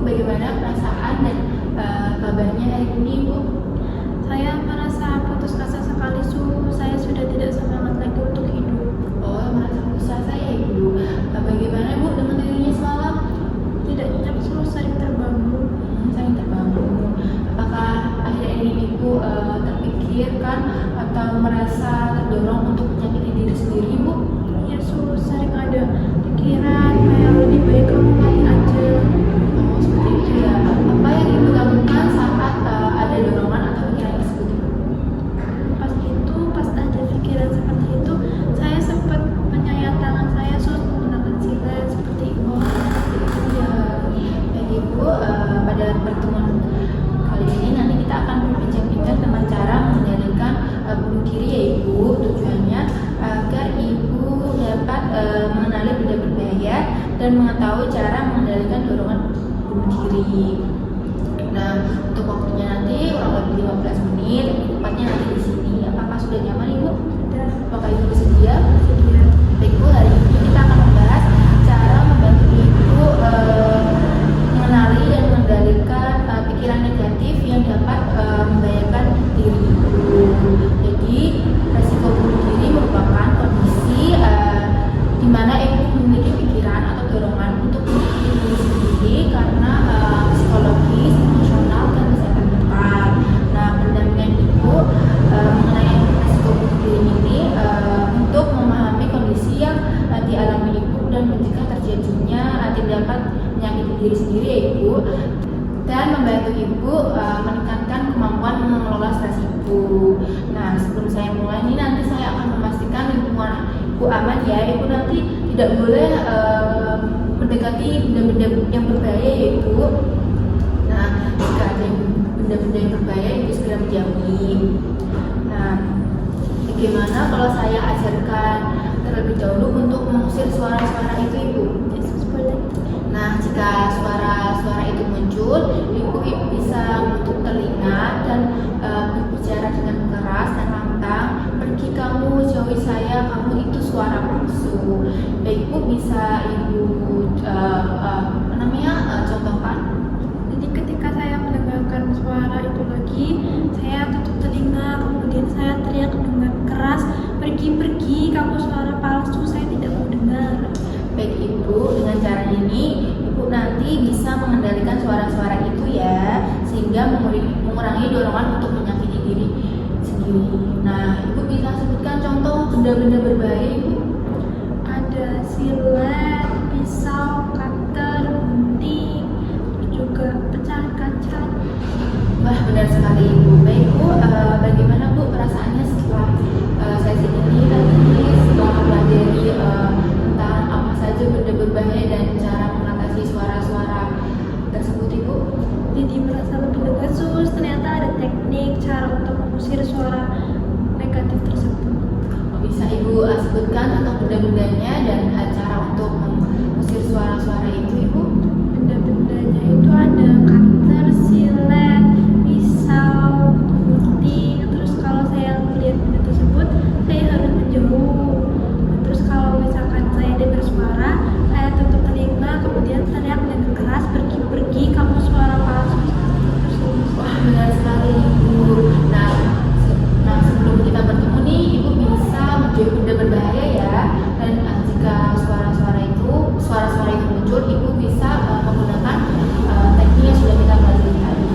Bagaimana perasaan dan kabarnya hari ini, Bu? Saya merasa putus asa sekali, Su. Saya sudah tidak semangat lagi untuk hidup. Oh, merasa putus asa ya, Ibu. Bagaimana, Bu, dengan tidurnya semalam? Tidak nyenyak, Su. Sering terbangun. Sering terbangun. Apakah akhir-akhir ini Ibu terpikirkan atau merasa terdorong untuk menyakiti diri sendiri, Bu? Ya, Su. Sering ada pikiran kayak lebih baik kamu mati aja. Oh, seperti itu ya. Apa yang Ibu lakukan saat ada dorongan atau pikiran tersebut? Pas ada pikiran seperti itu, saya sempat menyayat tangan saya, Su, menggunakan silet seperti itu. Ya, jadi Ibu, pada pertemuan kali ini nanti kita akan berbincang-bincang tentang cara mengendalikan bunuh diri ya, Ibu. Tujuannya agar Ibu dapat mengenali benda berbahaya dan mengetahui cara mengendalikan dorongan bunuh diri. Nah, untuk waktunya nanti kurang lebih 15 menit, tepatnya nanti di sini. Apakah sudah nyaman, Ibu? Dan Apakah Ibu bersedia? sedia. Baik, Bu, hari ini kita akan membahas cara membantu Ibu mengenali dan mengendalikan pikiran negatif yang dapat membahayakan diri Ibu. Jadi, resiko bunuh diri merupakan kondisi di mana Ibu memiliki pikiran atau dorongan untuk bunuh diri sendiri karena psikologis, emosional, dan kesehatan mental. Nah, pendampingan Ibu mengenai resiko bunuh diri ini untuk memahami kondisi yang dialami Ibu dan mencegah terjadinya tindakan menyakiti diri sendiri ya, Ibu, dan membantu Ibu meningkatkan kemampuan mengelola stres Ibu. Nah, sebelum saya mulai ini nanti saya akan memastikan lingkungan Ibu aman ya. Ibu nanti tidak boleh mendekati benda-benda yang berbahaya ya, Ibu. Nah, jika ada benda-benda yang berbahaya, Ibu segera menjauhi. Nah, bagaimana kalau saya ajarkan terlebih dahulu untuk mengusir suara-suara itu, Ibu? Yesus boleh. Nah, jika suara-suara itu muncul, Ibu bisa menutup telinga dan berbicara dengan keras dan lantang. Pergi kamu, jauhi saya, kamu itu suara palsu. Ibu bisa contohkan. Jadi ketika saya mendengarkan suara itu lagi, saya tutup telinga, kemudian saya teriak dengan keras, pergi, kamu suara palsu, saya tidak mau dengar. Baik, Ibu, dengan cara ini Ibu nanti bisa mengendalikan suara-suara itu ya, sehingga mengurangi dorongan untuk menyakiti diri sendiri. Nah, Ibu bisa sebutkan contoh benda-benda berbahaya, Ibu? Ada silet, pisau, cutter, gunting, juga pecahan kaca. Wah, benar sekali, Ibu. Baik, Bu, bagaimana Bu perasaannya setelah sesi ini tadi, setelah mempelajari tentang apa saja benda berbahaya dan cara mengatasi suara-suara tersebut, Ibu? Jadi merasa lebih lega, Sus. Ternyata ada teknik cara untuk mengusir suara negatif tersebut. Bisa Ibu sebutkan atau benda-bendanya dan cara untuk mengusir suara-suara itu, Ibu? Benda-bendanya itu ada cutter, silet, pisau, gunting. Terus kalau saya melihat benda tersebut, saya harus menjauh. Terus kalau misalkan saya dengar suara, saya tutup telinga, kemudian teriak dengan keras, pergi, kamu suara palsu. Wah, benar sekali, Ibu. Nah, sebelum kita bertemu nih, Ibu bisa menjauhi benda berbahaya ya. Dan jika suara-suara itu muncul, Ibu bisa menggunakan teknik yang sudah kita pelajari tadi.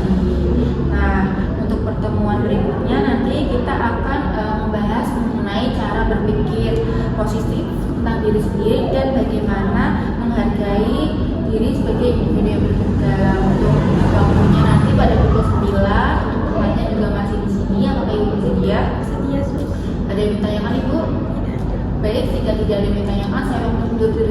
Nah, untuk pertemuan berikutnya nanti kita akan membahas mengenai cara berpikir positif tentang diri sendiri dan bagaimana menghargai diri sebagai individu yang berharga. Untuk waktunya nanti pada pukul 9, untuk lainnya juga masih di sini. Apakah Ibu bersedia? Sedia, Sus. Ada yang ditanyakan, Ibu? Baik, jika tidak ada yang ditanyakan, saya mau mundur dulu